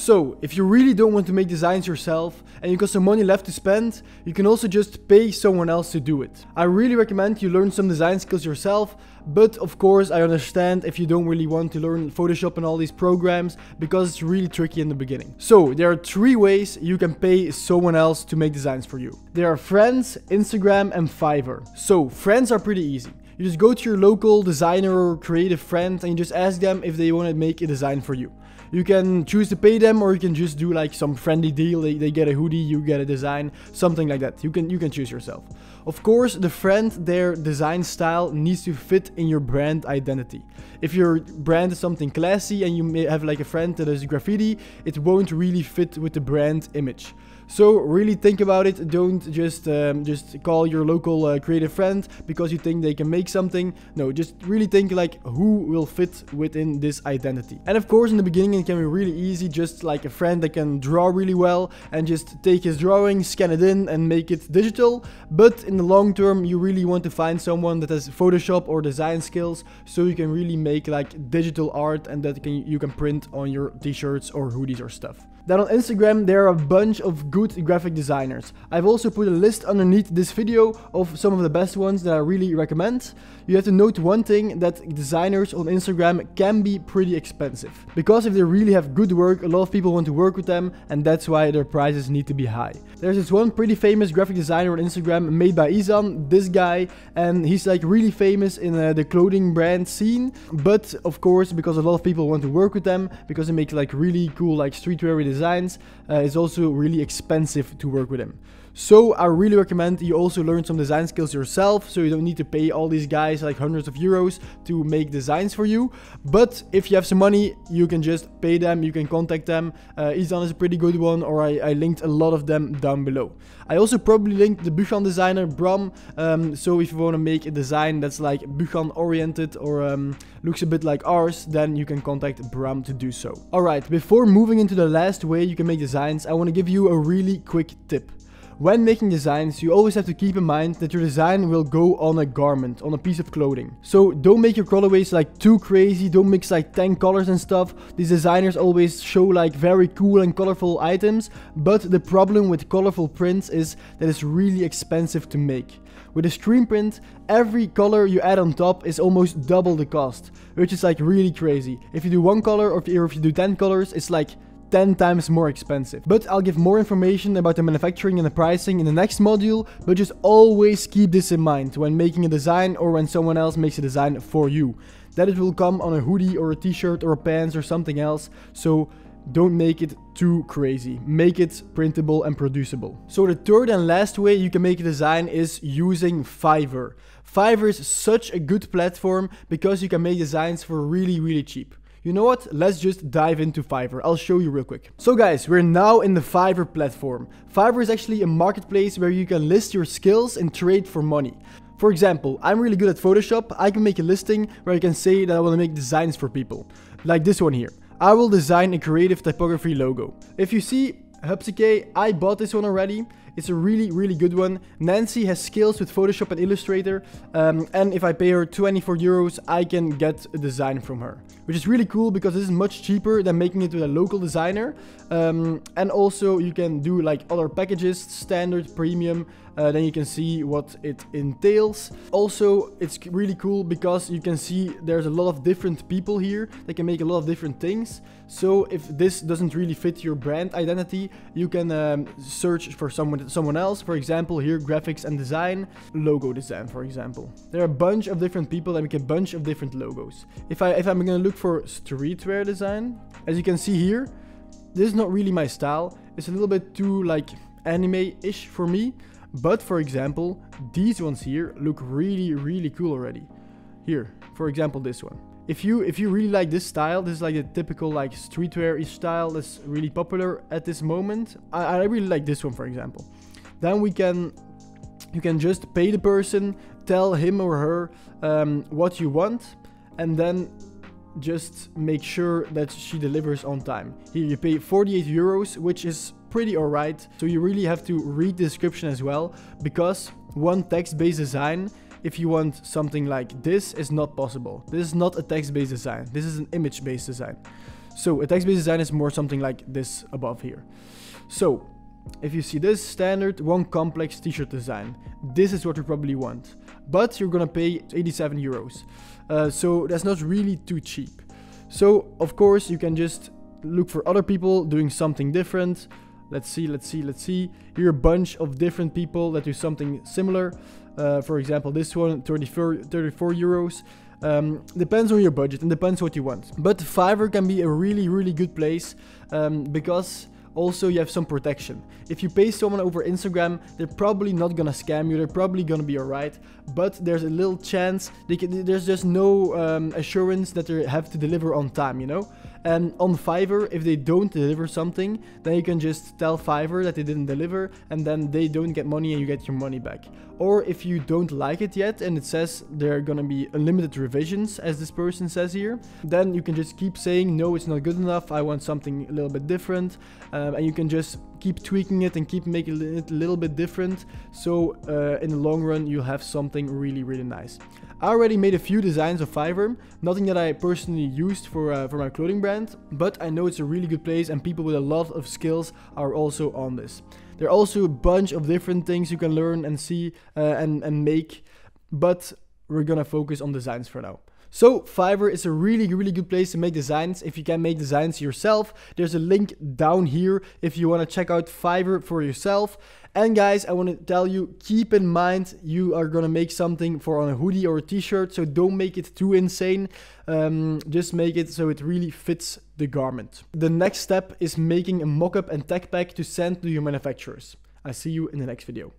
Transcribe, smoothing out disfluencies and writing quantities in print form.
So if you really don't want to make designs yourself and you got some money left to spend, you can also just pay someone else to do it. I really recommend you learn some design skills yourself, but of course I understand if you don't really want to learn Photoshop and all these programs because it's really tricky in the beginning. So there are 3 ways you can pay someone else to make designs for you. There are Friends, Instagram and Fiverr. So Friends are pretty easy. You just go to your local designer or creative friend and you just ask them if they want to make a design for you. You can choose to pay them, or you can just do like some friendly deal. They get a hoodie, you get a design, something like that. You can choose yourself. Of course, the friend, their design style needs to fit in your brand identity. If your brand is something classy and you may have like a friend that does graffiti, it won't really fit with the brand image. So really think about it. Don't just call your local creative friend because you think they can make something. No, just really think like who will fit within this identity. And of course in the beginning it can be really easy, just like a friend that can draw really well and just take his drawing, scan it in and make it digital. But in the long term you really want to find someone that has Photoshop or design skills, so you can really make like digital art and that you can print on your t-shirts or hoodies or stuff. Then on Instagram there are a bunch of good graphic designers. I've also put a list underneath this video of some of the best ones that I really recommend. You have to note one thing, that designers on Instagram can be pretty expensive. Because if they really have good work, a lot of people want to work with them, and that's why their prices need to be high. There's this one pretty famous graphic designer on Instagram made by Izan, this guy, and he's like really famous in the clothing brand scene. But of course, because a lot of people want to work with them, because they make like really cool like streetwear designs, it's also really expensive to work with him. So I really recommend you also learn some design skills yourself, so you don't need to pay all these guys like hundreds of euros to make designs for you. But if you have some money, you can just pay them, you can contact them. Izan is a pretty good one, or I linked a lot of them down below. I also probably linked the Buchan designer Bram, so if you want to make a design that's like Buchan oriented or looks a bit like ours, then you can contact Bram to do so. Alright, before moving into the last way you can make designs, I want to give you a really quick tip. When making designs, you always have to keep in mind that your design will go on a garment, on a piece of clothing. So don't make your colorways like too crazy, don't mix like 10 colors and stuff. These designers always show like very cool and colorful items, but the problem with colorful prints is that it's really expensive to make. With a screen print, every color you add on top is almost double the cost, which is like really crazy. If you do one color or if you do 10 colors, it's like 10 times more expensive. But I'll give more information about the manufacturing and the pricing in the next module, but just always keep this in mind when making a design or when someone else makes a design for you. That it will come on a hoodie or a t-shirt or a pants or something else, so don't make it too crazy. Make it printable and producible. So the third and last way you can make a design is using Fiverr. Fiverr is such a good platform because you can make designs for really cheap. You know what? Let's just dive into Fiverr. I'll show you real quick. So guys, we're now in the Fiverr platform. Fiverr is actually a marketplace where you can list your skills and trade for money. For example, I'm really good at Photoshop. I can make a listing where I can say that I want to make designs for people. Like this one here. I will design a creative typography logo. If you see Hupsike, I bought this one already. It's a really good one. Nancy has skills with Photoshop and Illustrator, and if I pay her 24 euros, I can get a design from her, which is really cool because this is much cheaper than making it with a local designer. And also you can do like other packages, standard, premium, then you can see what it entails. Also, it's really cool because you can see there's a lot of different people here that can make a lot of different things. So if this doesn't really fit your brand identity, you can search for someone else. For example, here, graphics and design, logo design, for example. There are a bunch of different people that make a bunch of different logos. If I'm gonna look for streetwear design, as you can see here, this is not really my style. It's a little bit too like anime-ish for me. But for example, these ones here look really cool already. Here, for example, this one. If you really like this style, this is like a typical like streetwear-ish style that's really popular at this moment. I really like this one, for example. Then you can just pay the person, tell him or her what you want, and then just make sure that she delivers on time. Here you pay 48 euros, which is pretty alright. So you really have to read the description as well, because one text-based design, if you want something like this, is not possible. This is not a text-based design. This is an image-based design. So a text-based design is more something like this above here. So if you see this standard, one complex t-shirt design, this is what you probably want, but you're gonna pay 87 euros. So that's not really too cheap. So of course you can just look for other people doing something different. Let's see. Here are a bunch of different people that do something similar. For example, this one, 34 euros. Depends on your budget and depends what you want. But Fiverr can be a really good place because also you have some protection. If you pay someone over Instagram, they're probably not gonna scam you, they're probably gonna be alright, but there's a little chance, there's just no assurance that they have to deliver on time, you know? And on Fiverr, if they don't deliver something, then you can just tell Fiverr that they didn't deliver, and then they don't get money and you get your money back. Or if you don't like it yet and it says there are gonna be unlimited revisions, as this person says here, then you can just keep saying, no, it's not good enough, I want something a little bit different, and you can just keep tweaking it and keep making it a little bit different. So in the long run, you'll have something really nice. I already made a few designs of Fiverr, nothing that I personally used for my clothing brand, but I know it's a really good place and people with a lot of skills are also on this. There are also a bunch of different things you can learn and see and make, but we're gonna focus on designs for now. So Fiverr is a really good place to make designs. If you can make designs yourself, there's a link down here if you want to check out Fiverr for yourself. And guys, I want to tell you, keep in mind you are going to make something for on a hoodie or a t-shirt, so don't make it too insane. Just make it so it really fits the garment. The next step is making a mock-up and tech pack to send to your manufacturers. I see you in the next video.